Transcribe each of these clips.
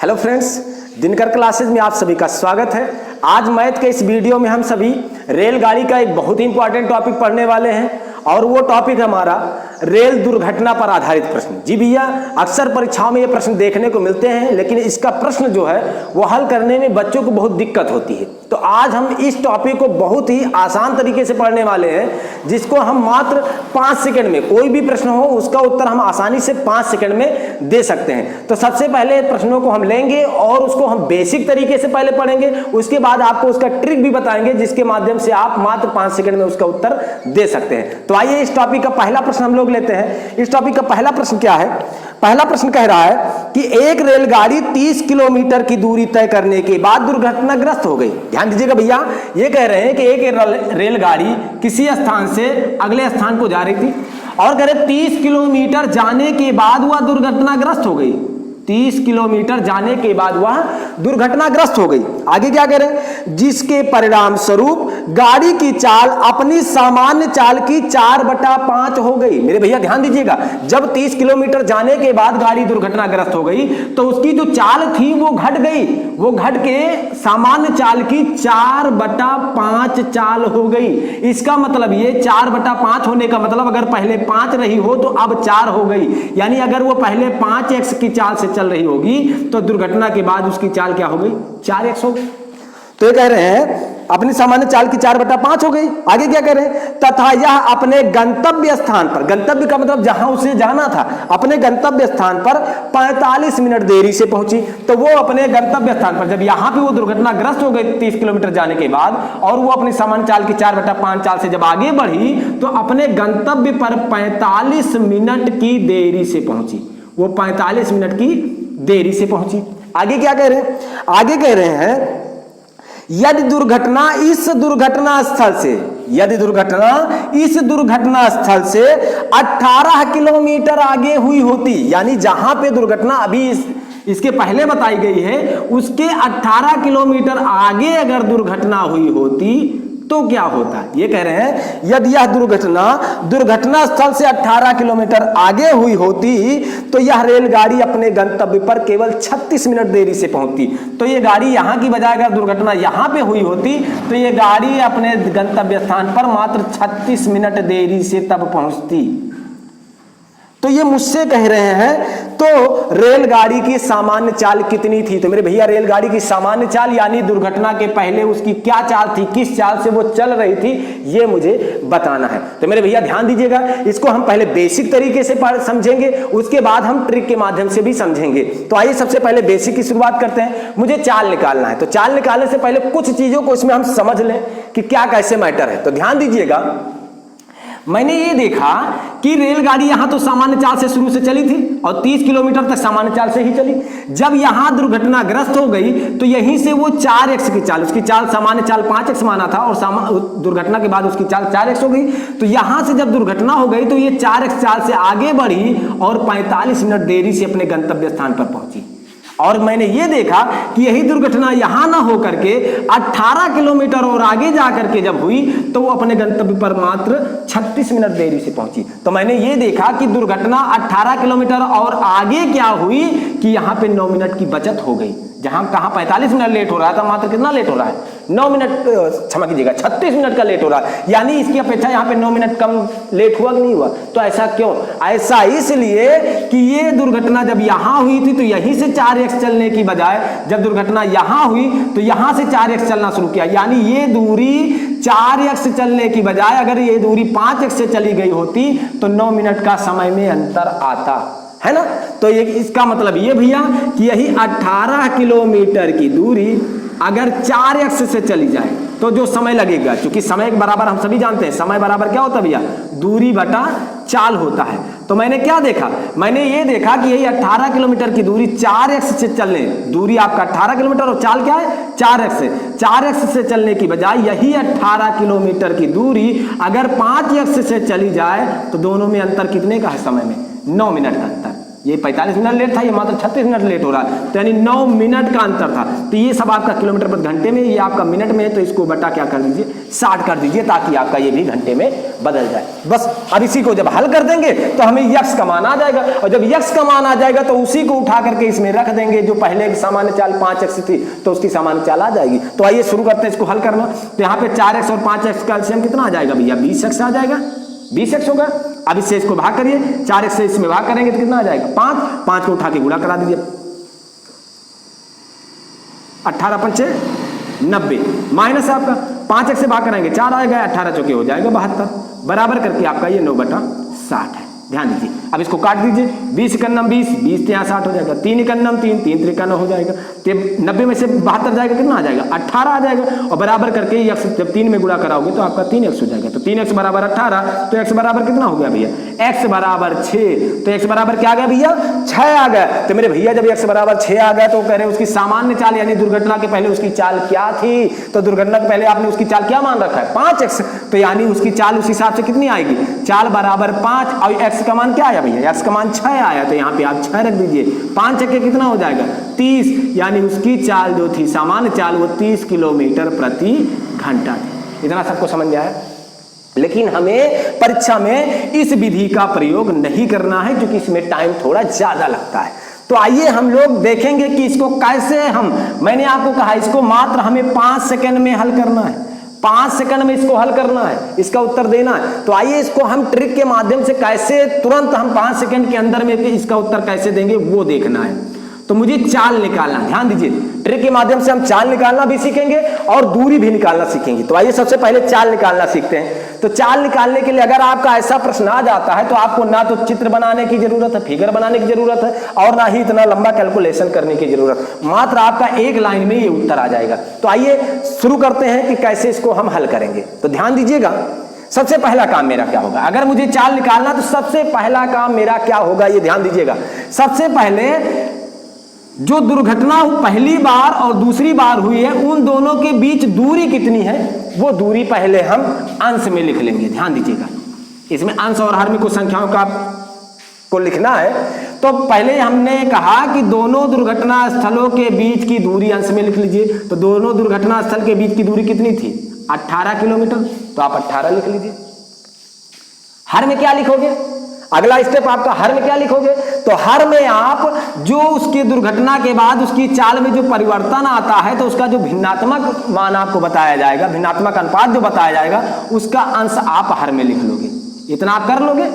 Hello friends, Dinkar classes में आप सभी का स्वागत है। आज मैथ के इस वीडियो में हम सभी रेलगाड़ी का एक बहुत ही इंपॉर्टेंट टॉपिक पढ़ने वाले हैं और वो टॉपिक हमारा रेल दुर्घटना पर आधारित प्रश्न। जी भैया, अक्सर परीक्षाओं में ये प्रश्न देखने को मिलते हैं, लेकिन इसका प्रश्न जो है वो हल करने में बच्चों को बहुत दिक्कत होती है। तो आज हम इस टॉपिक को बहुत ही आसान तरीके से पढ़ने वाले हैं, जिसको हम मात्र 5 सेकंड में, कोई भी प्रश्न हो उसका उत्तर हम आसानी से 5 सेकंड में दे सकते हैं। तो सबसे पहले प्रश्नों को हम लेंगे और उसको हम बेसिक तरीके से पहले पढ़ेंगे, उसके बाद आपको उसका ट्रिक भी बताएंगे जिसके माध्यम से आप मात्र 5 सेकंड में उसका उत्तर दे सकते हैं। तो आइए इस टॉपिक का पहला प्रश्न हम लोग लेते हैं। इस टॉपिक का पहला प्रश्न क्या है? पहला प्रश्न कह रहा है कि एक रेलगाड़ी 30 किलोमीटर की दूरी तय करने के बाद दुर्घटनाग्रस्त हो गई। ध्यान दीजिएगा भैया, ये कह रहे हैं कि एक रेलगाड़ी किसी स्थान से अगले स्थान को जा रही थी और कह रहे 30 किलोमीटर जाने के बाद वह दुर्घटनाग्रस्त हो गई। 30 किलोमीटर जाने के बाद वह दुर्घटनाग्रस्त हो गई। आगे क्या कह रहे हैं? जिसके परिणाम स्वरूप गाड़ी की चाल अपनी सामान्य चाल की 4/5 हो गई। मेरे भैया ध्यान दीजिएगा, जब 30 किलोमीटर जाने के बाद गाड़ी दुर्घटनाग्रस्त हो गई तो उसकी जो चाल थी वो घट गई, वो घट के सामान्य चाल की 4/5 चाल हो गई। इसका मतलब ये 4/5 होने का मतलब अगर पहले 5 रही हो तो अब 4 हो गई। यानी अगर वो पहले 5x की चाल से चल रही होगी तो दुर्घटना के बाद उसकी चाल क्या हो गई? 4x हो गई। तो ये कह रहे हैं अपनी सामान्य चाल की 4/5 हो गई। आगे क्या कह रहे हैं? तथा यह अपने गंतव्य स्थान पर, गंतव्य का मतलब जहां उसे जाना था, अपने गंतव्य स्थान पर 45 मिनट देरी से पहुंची। तो वो अपने गंतव्य स्थान पर, जब यहां पे वो दुर्घटनाग्रस्त हो गई 30 किलोमीटर जाने के बाद और वो अपनी सामान्य चाल की 4/5 चाल से जब आगे बढ़ी तो अपने गंतव्य पर 45 मिनट की देरी से पहुंची। वो 45 मिनट की देरी से पहुंची। आगे क्या कह रहे हैं? आगे कह रहे हैं यदि दुर्घटना इस दुर्घटना स्थल से 18 किलोमीटर आगे हुई होती, यानी जहां पे दुर्घटना अभी इसके पहले बताई गई है उसके 18 किलोमीटर आगे अगर दुर्घटना हुई होती तो क्या होता? ये कह रहे हैं यदि यह दुर्घटना स्थल से 18 किलोमीटर आगे हुई होती तो यह रेलगाड़ी अपने गंतव्य पर केवल 36 मिनट देरी से पहुंचती। तो ये गाड़ी यहां की बजाय अगर दुर्घटना यहां पे हुई होती तो ये गाड़ी अपने गंतव्य स्थान पर मात्र 36 मिनट देरी से तब पहुंचती। तो ये मुझसे कह रहे हैं तो रेलगाड़ी की सामान्य चाल कितनी थी? तो मेरे भैया रेलगाड़ी की सामान्य चाल यानी दुर्घटना के पहले उसकी क्या चाल थी, किस चाल से वो चल रही थी, ये मुझे बताना है। तो मेरे भैया ध्यान दीजिएगा, इसको हम पहले बेसिक तरीके से समझेंगे, उसके बाद हम ट्रिक के माध्यम से भी समझेंगे। तो आइए सबसे पहले बेसिक की शुरुआत करते हैं। मुझे चाल निकालना है, तो चाल निकालने से पहले कुछ चीजों को इसमें हम समझ लें कि क्या कैसे मैटर है। तो ध्यान दीजिएगा, मैंने ये देखा कि रेलगाड़ी यहां तो सामान्य चाल से शुरू से चली थी और 30 किलोमीटर तक सामान्य चाल से ही चली। जब यहां दुर्घटनाग्रस्त हो गई तो यहीं से वो 4x की चाल, उसकी चाल सामान्य चाल 5x माना था और दुर्घटना के बाद उसकी चाल 4x हो गई। तो यहां से जब दुर्घटना हो गई तो ये 4x चाल से आगे बढ़ी और 45 मिनट देरी से अपने गंतव्य स्थान पर पहुंची। और मैंने ये देखा कि यही दुर्घटना यहां ना हो करके 18 किलोमीटर और आगे जाकर के जब हुई तो वो अपने गंतव्य पर मात्र 36 मिनट देरी से पहुंची। तो मैंने ये देखा कि दुर्घटना 18 किलोमीटर और आगे क्या हुई कि यहां पे 9 मिनट की बचत हो गई। जहां कहां 45 मिनट लेट हो रहा था, मात्र कितना लेट हो रहा है? 9 मिनट, क्षमा कीजिएगा 36 मिनट का लेट हो रहा है। यानी इसकी अपेक्षा यहाँ पे 9 मिनट कम लेट हुआ कि नहीं हुआ? तो ऐसा क्यों? ऐसा इसलिए कि ये दुर्घटना जब यहाँ हुई थी तो यहीं से 4x चलने की बजाय जब दुर्घटना यहाँ हुई तो यहाँ से 4x चलना शुरू किया। यानी ये दूरी 4x चलने की बजाय अगर ये दूरी 5x से चली गई होती तो 9 मिनट का समय में अंतर आता है ना। तो ये इसका मतलब ये भैया कि यही 18 किलोमीटर की दूरी अगर 4x से चली जाए तो जो समय लगेगा, क्योंकि समय के बराबर हम सभी जानते हैं समय बराबर क्या होता है भैया? दूरी बटा चाल होता है। तो मैंने क्या देखा? मैंने ये देखा कि यही 18 किलोमीटर की दूरी 4x से चलने, दूरी आपका 18 किलोमीटर और चाल क्या है? 4x से चलने की बजाय यही 18 किलोमीटर की दूरी अगर 5x से चली जाए तो दोनों में अंतर कितने का है समय में? 9 मिनट का अंतर। ये 45 मिनट लेट था, ये मात्र 36 मिनट लेट हो रहा है, तो यानी 9 मिनट का अंतर था। तो ये सब आपका किलोमीटर प्रति घंटे में, ये आपका मिनट में है, तो इसको बटा क्या कर दीजिए 60 कर दीजिए, ताकि आपका ये भी घंटे में बदल जाए। बस अब इसी को जब हल कर देंगे तो हमें यक्स का मान आ जाएगा, और जब यक्स का मान आ जाएगा तो उसी को उठा करके इसमें रख देंगे। जो पहले की सामान्य चाल 5x थी तो उसकी सामान्य चाल आ जाएगी। तो आइए शुरू करते हैं इसको हल करना। तो यहाँ पे 4x और 5x का एलसीएम कितना आ जाएगा भैया, 20x आ जाएगा, 20x होगा। अब इससे इसको भाग करिए, 4x से इसमें भाग करेंगे तो कितना आ जाएगा 5, 5 को उठा के गुणा करा दीजिए, 18 पंचे 90 माइनस आपका 5x से भाग कराएंगे 4 आएगा, 18 चौके हो जाएगा 72, बराबर करके आपका ये 9/60 है। ध्यान दीजिए, अब इसको काट दीजिए, 20 × 9 20, 20 यहाँ 60 हो जाएगा, 3 × 9 3, 3 × 9 हो जाएगा, तो 90 में से 72 जाएगा, कितना आ जाएगा 18 आ जाएगा, और बराबर करके x जब 3 में गुणा कराओगे तो आपका 3x हो जाएगा। तो 3x बराबर 18, तो x बराबर कितना हो गया भैया, x बराबर 6, तो x बराबर क्या आ गया भैया 6 आ गया। तो मेरे भैया जब x बराबर 6 आ गया तो कह रहे उसकी सामान्य चाल यानी दुर्घटना के पहले उसकी चाल क्या थी, तो दुर्घटना के पहले आपने उसकी चाल क्या मान रखा है 5x, तो यानी उसकी चाल उस हिसाब से कितनी आएगी, चाल बराबर 5, और x का मान क्या आया भैया, x का मान 6 आया, तो यहाँ पे आप 6 रख दीजिए, 5 चक्के कितना हो जाएगा 30, यानी उसकी चाल जो थी सामान्य चाल वो 30 किलोमीटर प्रति घंटा थी। इतना सबको समझ में आया। लेकिन हमें परीक्षा में इस विधि का प्रयोग नहीं करना है क्योंकि इसमें टाइम थोड़ा ज्यादा लगता है। तो आइए हम लोग देखेंगे कि इसको कैसे मैंने आपको कहा इसको मात्र हमें 5 सेकंड में हल करना है, 5 सेकंड में इसको हल करना है, इसका उत्तर देना है। तो आइए इसको हम ट्रिक के माध्यम से कैसे तुरंत हम 5 सेकंड के अंदर में इसका उत्तर कैसे देंगे वो देखना है। तो मुझे चाल निकालना, ध्यान दीजिए, ट्रिक के माध्यम से हम चाल निकालना भी सीखेंगे और दूरी भी निकालना सीखेंगे। तो आइए सबसे पहले चाल निकालना सीखते हैं। तो चाल निकालने के लिए अगर आपका ऐसा प्रश्न आ जाता है तो आपको ना तो चित्र बनाने की जरूरत है, फिगर बनाने की जरूरत है, और ना ही इतना लंबा कैलकुलेशन करने की जरूरत, मात्र आपका एक लाइन में ये उत्तर आ जाएगा। तो आइए शुरू करते हैं कि कैसे इसको हम हल करेंगे। तो ध्यान दीजिएगा, सबसे पहला काम मेरा क्या होगा, अगर मुझे चाल निकालना तो सबसे पहला काम मेरा क्या होगा, ये ध्यान दीजिएगा। सबसे पहले जो दुर्घटना पहली बार और दूसरी बार हुई है उन दोनों के बीच दूरी कितनी है वो दूरी पहले हम अंश में लिख लेंगे। ध्यान दीजिएगा, इसमें अंश और हर में कुछ संख्याओं का को लिखना है। तो पहले हमने कहा कि दोनों दुर्घटना स्थलों के बीच की दूरी अंश में लिख लीजिए। तो दोनों दुर्घटना स्थल के बीच की दूरी कितनी थी 18 किलोमीटर, तो आप 18 लिख लीजिए। हर में क्या लिखोगे, अगला स्टेप आपका हर में क्या लिखोगे, तो हर में आप जो उसकी दुर्घटना के बाद उसकी चाल में जो परिवर्तन आता है तो उसका जो भिन्नात्मक मान आपको बताया जाएगा, भिन्नात्मक अनुपात जो बताया जाएगा उसका अंश आप हर में लिख लोगे। इतना आप कर लोगे।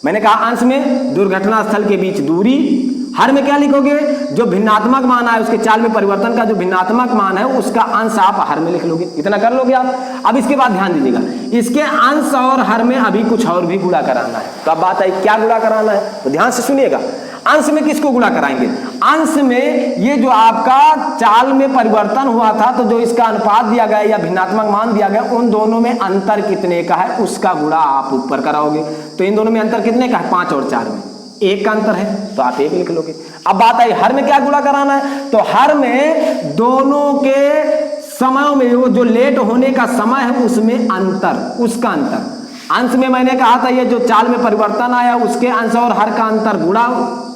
मैंने कहा अंश में दुर्घटना स्थल के बीच दूरी, हर में क्या लिखोगे, जो भिन्नात्मक मान है उसके चाल में परिवर्तन का जो भिन्नात्मक मान है उसका अंश आप हर में लिख लोगे। इतना कर लोगे आप। अब इसके बाद ध्यान दीजिएगा, इसके अंश और हर में अभी कुछ और भी गुणा कराना है। तो अब बात आई क्या गुणा कराना है, तो ध्यान से सुनिएगा। अंश में किसको गुणा कराएंगे, अंश में ये जो आपका चाल में परिवर्तन हुआ था तो जो इसका अनुपात दिया गया या भिन्नात्मक मान दिया गया उन दोनों में अंतर कितने का है उसका गुणा आप ऊपर कराओगे। तो इन दोनों में अंतर कितने का है 5 और 4 में 1 का अंतर है, तो आप 1 लिख लोगे। अब बात आई हर में क्या गुणा कराना है, तो हर में दोनों के समयों में वो जो लेट होने का समय है उसमें अंतर, उसका अंतर। अंश में मैंने कहा था ये जो चाल में परिवर्तन आया उसके अंश और हर का अंतर गुणा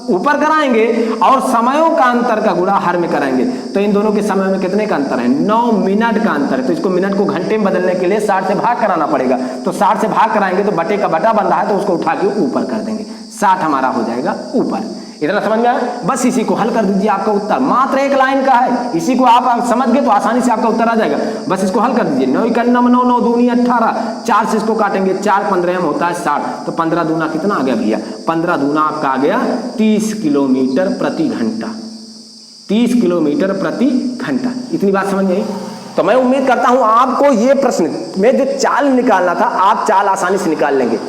ऊपर कराएंगे और समयों का अंतर का गुणा हर में कराएंगे। तो इन दोनों के समय में कितने का अंतर है 9 मिनट का अंतर है। तो इसको मिनट को घंटे में बदलने के लिए 60 से भाग कराना पड़ेगा। तो 60 से भाग कराएंगे तो बटे का बटा बन रहा है तो उसको उठा के ऊपर कर देंगे, 60 हमारा हो जाएगा ऊपर। इतना समझ में आया, बस इसी को हल कर दीजिए, आपका उत्तर मात्र एक लाइन का है। इसी को आप समझ गए तो आसानी से आपका उत्तर आ जाएगा। बस इसको हल कर दीजिए, 9 × 9 9, 9 दूनी 18, 4 से इसको काटेंगे 4 15 होता है 60, तो 15 दूना कितना आ गया भैया, 15 दूना आपका आ गया 30 किलोमीटर प्रति घंटा, 30 किलोमीटर प्रति घंटा। इतनी बात समझ में आई। तो मैं उम्मीद करता हूं आपको ये प्रश्न में जो चाल निकालना था आप चाल आसानी से निकाल लेंगे।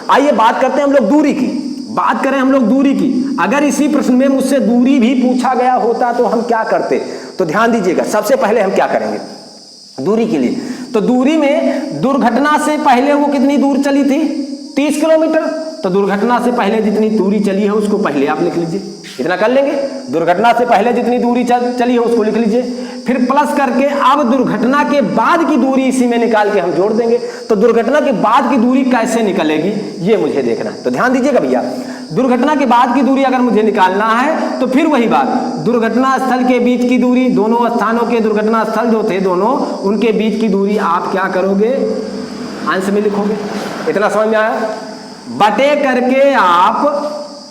आइए बात करते हैं हम लोग दूरी की, बात करें हम लोग दूरी की। अगर इसी प्रश्न में मुझसे दूरी भी पूछा गया होता तो हम क्या करते, तो ध्यान दीजिएगा। सबसे पहले हम क्या करेंगे दूरी के लिए, तो दूरी में दुर्घटना से पहले वो कितनी दूर चली थी 30 किलोमीटर, तो दुर्घटना से पहले जितनी दूरी चली है उसको पहले आप लिख लीजिए। इतना कर लेंगे, दुर्घटना से पहले जितनी दूरी चली है उसको लिख लीजिए, फिर प्लस करके अब दुर्घटना के बाद की दूरी इसी में निकाल के हम जोड़ देंगे। तो दुर्घटना के बाद की दूरी कैसे निकलेगी ये मुझे देखना है। तो ध्यान दीजिएगा भैया, दुर्घटना के बाद की दूरी अगर मुझे निकालना है तो फिर वही बात, दुर्घटना स्थल के बीच की दूरी, दोनों स्थानों के दुर्घटना स्थल जो थे दोनों, उनके बीच की दूरी आप क्या करोगे, अंश में लिखोगे। इतना समझ में आया?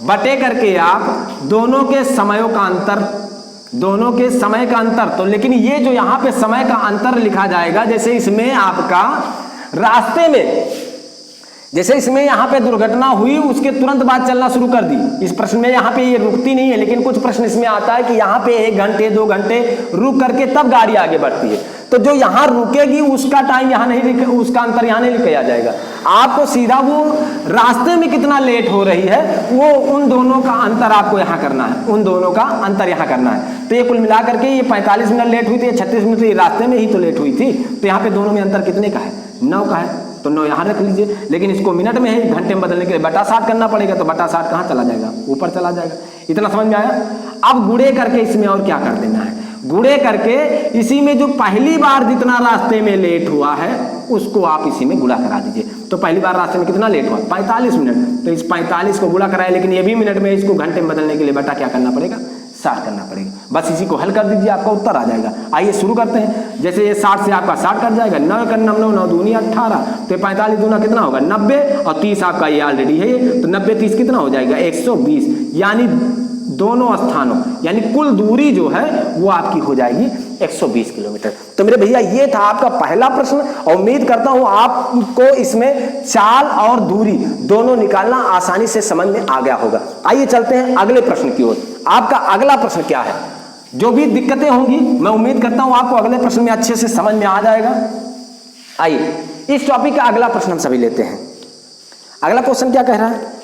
बटे करके आप दोनों के समयों का अंतर, दोनों के समय का अंतर, तो लेकिन ये जो यहाँ पे समय का अंतर लिखा जाएगा, जैसे इसमें आपका रास्ते में, जैसे इसमें यहाँ पे दुर्घटना हुई उसके तुरंत बाद चलना शुरू कर दी, इस प्रश्न में यहाँ पे ये रुकती नहीं है, लेकिन कुछ प्रश्न इसमें आता है कि यहाँ पे 1 घंटे 2 घंटे रुक करके तब गाड़ी आगे बढ़ती है, तो जो यहाँ रुकेगी उसका टाइम यहाँ नहीं, उसका अंतर यहाँ नहीं लिखा जाएगा। आपको सीधा वो रास्ते में कितना लेट हो रही है वो उन दोनों का अंतर आपको यहाँ करना है, उन दोनों का अंतर यहाँ करना है। तो ये कुल मिला करके ये 45 मिनट लेट हुई थी, 36 मिनट ये रास्ते में ही तो लेट हुई थी, तो यहाँ पे दोनों में अंतर कितने का है, 9 का है, तो 9 यहाँ रख लीजिए। लेकिन इसको मिनट में है, घंटे में बदलने के लिए बटा 60 करना पड़ेगा, तो बटा 60 कहाँ चला जाएगा, ऊपर चला जाएगा। इतना समझ में आया? अब गुणे करके इसमें और क्या कर देना है, गुणे करके इसी में जो पहली बार जितना रास्ते में लेट हुआ है उसको आप इसी में गुणा करा दीजिए। तो पहली बार रास्ते में कितना लेट हुआ, 45 मिनट, तो इस 45 को गुणा कराए, लेकिन ये भी मिनट में, इसको घंटे में बदलने के लिए बटा क्या करना पड़ेगा, 60 करना पड़ेगा। बस इसी को हल कर दीजिए, आपका उत्तर आ जाएगा। आइए शुरू करते हैं। जैसे ये 60 से आपका 60 कट जाएगा, 9 का 9 दूनी 18, तो 45 दूना कितना होगा 90, और 30 आपका ये ऑलरेडी है, तो 90 30 कितना हो जाएगा 120, यानी दोनों स्थानों यानी कुल दूरी जो है वो आपकी हो जाएगी 120 किलोमीटर। तो मेरे भैया ये था आपका पहला प्रश्न, और उम्मीद करता हूं आपको इसमें चाल और दूरी दोनों निकालना आसानी से समझ में आ गया होगा। आइए चलते हैं अगले प्रश्न की ओर। आपका अगला प्रश्न क्या है, जो भी दिक्कतें होंगी मैं उम्मीद करता हूं आपको अगले प्रश्न में अच्छे से समझ में आ जाएगा। आइए इस टॉपिक का अगला प्रश्न हम सभी लेते हैं। अगला क्वेश्चन क्या कह रहा है,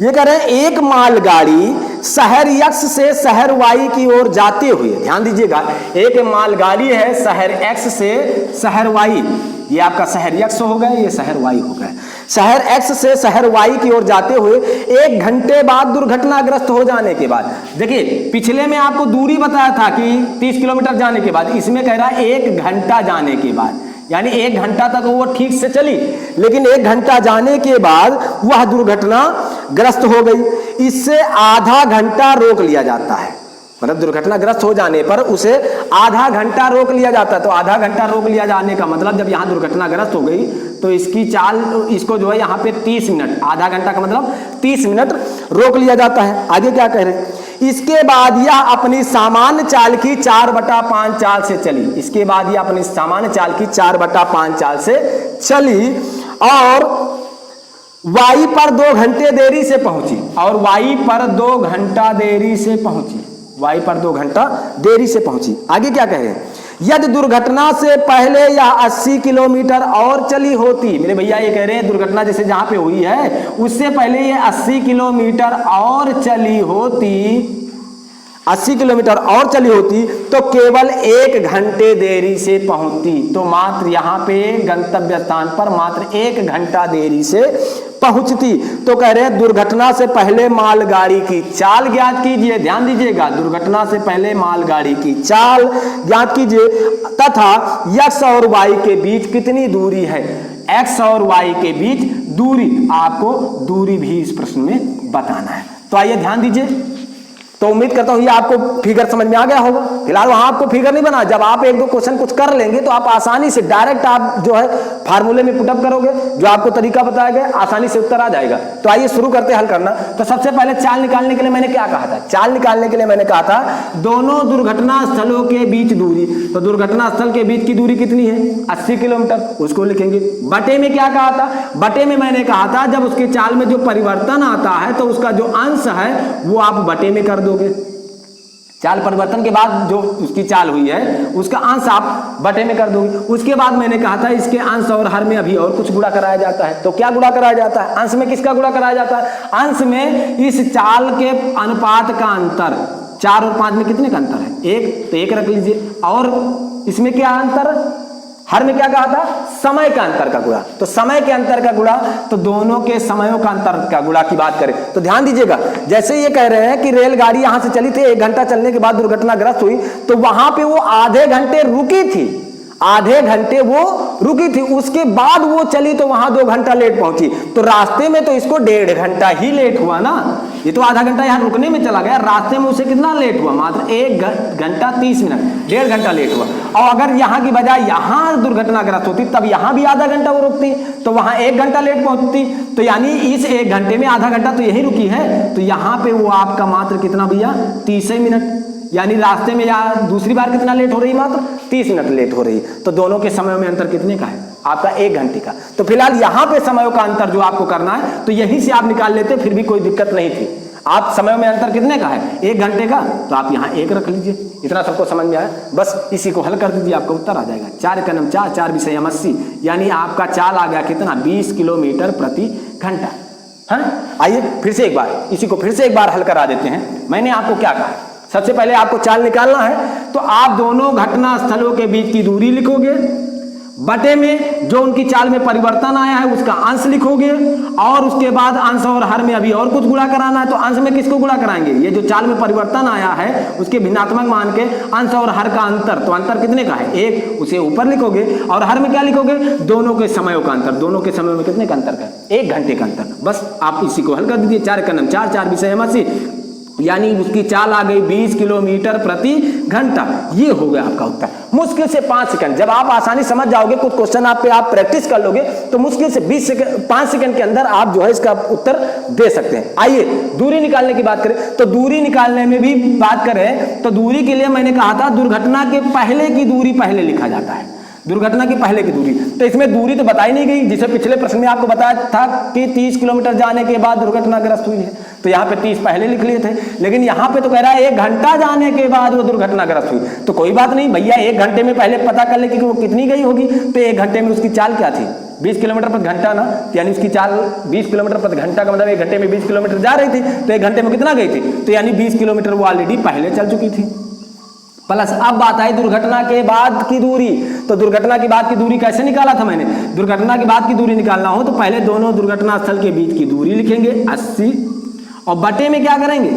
ये कह रहे हैं एक मालगाड़ी शहर X से शहर Y की ओर जाते हुए, ध्यान दीजिएगा, एक मालगाड़ी है शहर X से शहर Y, ये आपका शहर X हो गया, ये शहर Y हो गया। शहर X से शहर Y की ओर जाते हुए 1 घंटे बाद दुर्घटनाग्रस्त हो जाने के बाद, देखिए पिछले में आपको दूरी बताया था कि 30 किलोमीटर जाने के बाद, इसमें कह रहा है 1 घंटा जाने के बाद, यानी 1 घंटा तक वो ठीक से चली, लेकिन 1 घंटा जाने के बाद वह दुर्घटनाग्रस्त हो गई। इससे आधा घंटा रोक लिया जाता है, मतलब दुर्घटनाग्रस्त हो जाने पर उसे आधा घंटा रोक लिया जाता है। तो आधा घंटा रोक लिया जाने का मतलब जब यहाँ दुर्घटनाग्रस्त हो गई तो इसकी चाल, इसको जो है यहाँ पे 30 मिनट, आधा घंटा का मतलब 30 मिनट रोक लिया जाता है। आगे क्या कह रहे हैं, इसके बाद यह अपनी सामान्य चाल की 4/5 चाल से चली, इसके बाद यह अपनी सामान्य चाल की 4/5 चाल से चली और वाई पर 2 घंटे देरी से पहुंची, और वाई पर 2 घंटा देरी से पहुंची, वाई पर 2 घंटा देरी से पहुंची। आगे क्या कह रहे हैं, यदि दुर्घटना से पहले यह 80 किलोमीटर और चली होती, मेरे भैया ये कह रहे हैं दुर्घटना जैसे जहां पे हुई है उससे पहले ये 80 किलोमीटर और चली होती, 80 किलोमीटर और चली होती तो केवल 1 घंटे देरी से पहुंचती। तो मात्र यहाँ पे गंतव्य स्थान पर मात्र 1 घंटा देरी से पहुंचती। तो कह रहे हैं दुर्घटना से पहले मालगाड़ी की चाल ज्ञात कीजिए, ध्यान दीजिएगा, दुर्घटना से पहले मालगाड़ी की चाल ज्ञात कीजिए तथा X और Y के बीच कितनी दूरी है, X और Y के बीच दूरी, आपको दूरी भी इस प्रश्न में बताना है। तो आइए ध्यान दीजिए। तो उम्मीद करता हूं ये आपको फिगर समझ में आ गया होगा। फिलहाल वहां आपको फिगर नहीं बना, जब आप 1-2 क्वेश्चन कुछ कर लेंगे तो आप आसानी से डायरेक्ट आप जो है फार्मूले में पुटअप करोगे, जो आपको तरीका बताया गया आसानी से उत्तर आ जाएगा। तो आइए शुरू करते हैं हल करना। तो सबसे पहले चाल निकालने के लिए मैंने क्या कहा था, चाल निकालने के लिए मैंने कहा था दोनों दुर्घटना स्थलों के बीच दूरी। तो दुर्घटना स्थल के बीच की दूरी कितनी है 80 किलोमीटर, उसको लिखेंगे। बटे में क्या कहा था, बटे में मैंने कहा था जब उसके चाल में जो परिवर्तन आता है तो उसका जो अंश है वो आप बटे में कर दोगे। चाल परिवर्तन के बाद जो उसकी चाल हुई है उसका अंश आप बटे में कर दोगे। उसके बाद मैंने कहा था इसके अंश और हर में अभी और कुछ गुणा कराया जाता है। तो क्या गुणा कराया जाता है, अंश में किसका गुणा कराया जाता है, अंश में इस चाल के अनुपात का अंतर, 4 और 5 में कितने का अंतर है 1, तो 1 रख लीजिए। और इसमें क्या अंतर, हर में क्या कहा था, समय का अंतर का गुणा। तो समय के अंतर का गुणा, तो दोनों के समयों का अंतर का गुणा की बात करें तो ध्यान दीजिएगा, जैसे ये कह रहे हैं कि रेलगाड़ी यहां से चली थी, 1 घंटा चलने के बाद दुर्घटनाग्रस्त हुई, तो वहां पे वो आधे घंटे रुकी थी, आधे घंटे वो रुकी थी, उसके बाद वो चली तो वहां 2 घंटा लेट पहुंची, तो रास्ते में तो इसको 1.5 घंटा ही लेट हुआ ना। ये तो आधा घंटा यहाँ रुकने में चला गया, रास्ते में उसे कितना लेट हुआ, मात्र 1 घंटा 30 मिनट, 1.5 घंटा लेट हुआ। और अगर यहाँ की बजाय यहाँ दुर्घटनाग्रस्त होती तब यहाँ भी आधा घंटा वो रुकती, तो वहां 1 घंटा लेट पहुंचती, तो यानी इस 1 घंटे में आधा घंटा तो यही रुकी है, तो यहाँ पे वो आपका मात्र कितना भैया 30 मिनट, यानी रास्ते में या दूसरी बार कितना लेट हो रही, मात्र 30 मिनट लेट हो रही। तो दोनों के समय में अंतर कितने का है, आपका 1 घंटे का। तो फिलहाल यहाँ पे समय का अंतर जो आपको करना है तो यहीं से आप निकाल लेते, फिर भी कोई दिक्कत नहीं थी। आप समय में अंतर कितने का है, 1 घंटे का, तो आप यहाँ 1 रख लीजिए। इतना सबको समझ में आया, बस इसी को हल कर दीजिए, आपका उत्तर आ जाएगा। 4 का नम 4, 4 विषय 80, यानी आपका चाल आ गया कितना, 20 किलोमीटर प्रति घंटा। हाँ, आइए फिर से एक बार इसी को फिर से एक बार हल करा देते हैं। मैंने आपको क्या कहा, सबसे पहले आपको चाल निकालना है, तो आप दोनों घटना स्थलों के बीच की दूरी लिखोगे, बटे में जो उनकी चाल में परिवर्तन आया है उसका अंश लिखोगे, और उसके बाद अंश और हर में अभी और कुछ गुणा कराना है, तो अंश में किसको गुणा कराएंगे, ये जो चाल में परिवर्तन आया है उसके भिन्नात्मक मान के अंश और हर का अंतर, तो अंतर कितने का है 1, उसे ऊपर लिखोगे, और हर में क्या लिखोगे, दोनों के समयों का अंतर, दोनों के समय में कितने का अंतर का, 1 घंटे का अंतर। बस आप इसी को हल कर दीजिए। 4 का नम 4, 4 विषय 80, यानी उसकी चाल आ गई 20 किलोमीटर प्रति घंटा। ये हो गया आपका उत्तर। मुश्किल से 5 सेकंड, जब आप आसानी समझ जाओगे, कुछ क्वेश्चन आप पे आप प्रैक्टिस कर लोगे, तो मुश्किल से 5 सेकंड के अंदर आप जो है इसका उत्तर दे सकते हैं। आइए दूरी निकालने की बात करें, तो दूरी निकालने में भी बात करें तो दूरी के लिए मैंने कहा था दुर्घटना के पहले की दूरी पहले लिखा जाता है, दुर्घटना की पहले की दूरी। तो इसमें दूरी तो बताई नहीं गई, जिसे पिछले प्रश्न में आपको बताया था कि 30 किलोमीटर जाने के बाद दुर्घटनाग्रस्त हुई है, तो यहाँ पे 30 पहले लिख लिए थे, लेकिन यहाँ पे तो कह रहा है 1 घंटा जाने के बाद वो दुर्घटनाग्रस्त हुई। तो कोई बात नहीं भैया, 1 घंटे में पहले पता कर ले कि वो कितनी गई होगी, तो 1 घंटे में उसकी चाल क्या थी, 20 किलोमीटर प्रति घंटा ना, यानी उसकी चाल 20 किलोमीटर प्रति घंटा का मतलब 1 घंटे में 20 किलोमीटर जा रही थी, तो 1 घंटे में कितना गई थी, तो यानी 20 किलोमीटर वो ऑलरेडी पहले चल चुकी थी। प्लस अब बात आई दुर्घटना के बाद की दूरी, तो दुर्घटना के बाद की दूरी कैसे निकाला था मैंने, दुर्घटना के बाद की दूरी निकालना हो तो पहले दोनों दुर्घटना स्थल के बीच की दूरी लिखेंगे 80, और बटे में क्या करेंगे,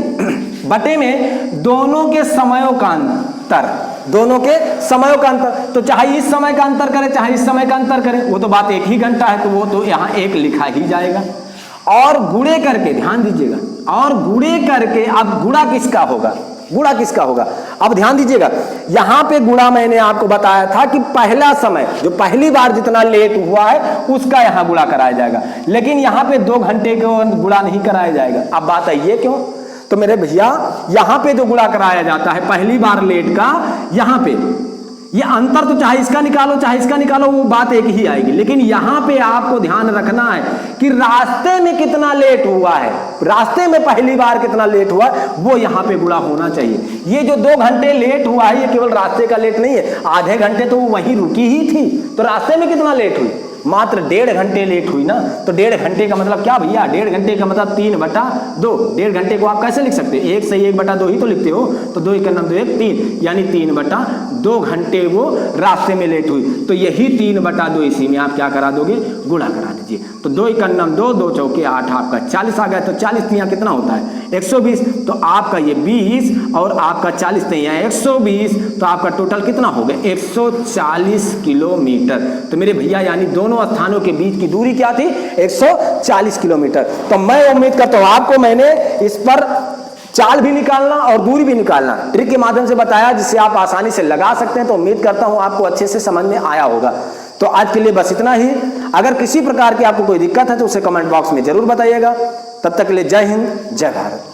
बटे में दोनों के समयों का अंतर, दोनों के समयों का अंतर, तो चाहे इस समय का अंतर करें चाहे इस समय का अंतर करें, वो तो बात 1 ही घंटा है, तो वो तो यहाँ 1 लिखा ही जाएगा। और गुणे करके, ध्यान दीजिएगा, और गुणे करके, अब गुणा किसका होगा, गुणा किसका होगा, अब ध्यान दीजिएगा, यहां पे गुणा मैंने आपको बताया था कि पहला समय जो पहली बार जितना लेट हुआ है उसका यहां गुणा कराया जाएगा, लेकिन यहां पे 2 घंटे को गुणा नहीं कराया जाएगा। अब बात है ये क्यों, तो मेरे भैया यहां पे जो गुणा कराया जाता है पहली बार लेट का, यहां पे ये अंतर तो चाहे इसका निकालो चाहे इसका निकालो वो बात एक ही आएगी, लेकिन यहां पे आपको ध्यान रखना है कि रास्ते में कितना लेट हुआ है, रास्ते में पहली बार कितना लेट हुआ वो यहां पे गुणा होना चाहिए। ये जो 2 घंटे लेट हुआ है ये केवल रास्ते का लेट नहीं है, आधे घंटे तो वो वहीं रुकी ही थी, तो रास्ते में कितना लेट हुई, मात्र 1.5 घंटे लेट हुई ना, तो 1.5 घंटे का मतलब क्या भैया, 1.5 घंटे का मतलब 3/2। 1.5 घंटे को आप कैसे लिख सकते हैं, 1 से 1/2 ही तो लिखते हो, तो 2 का नाम 2 1 3, यानी 3/2 घंटे वो रास्ते में लेट हुई, तो यही 3/2 इसी में आप क्या करा दोगे, गुणा करा दीजिए। तो 2 का नाम 2, 2 चौके 8, आपका 40 आ गया, तो 40 यहाँ कितना होता है 120, तो आपका ये 20 और आपका 40 नहीं है 120, तो आपका टोटल कितना हो गया 140 किलोमीटर। तो मेरे भैया यानी दोनों स्थानों के बीच की दूरी क्या थी 140 किलोमीटर। तो मैं उम्मीद करता हूं आपको मैंने इस पर चाल भी निकालना और दूरी भी निकालना ट्रिक के माध्यम से बताया, जिससे आप आसानी से लगा सकते हैं। तो उम्मीद करता हूं आपको अच्छे से समझ में आया होगा। तो आज के लिए बस इतना ही। अगर किसी प्रकार की आपको कोई दिक्कत है तो उसे कमेंट बॉक्स में जरूर बताइएगा। तब तक के लिए जय हिंद, जय भारत।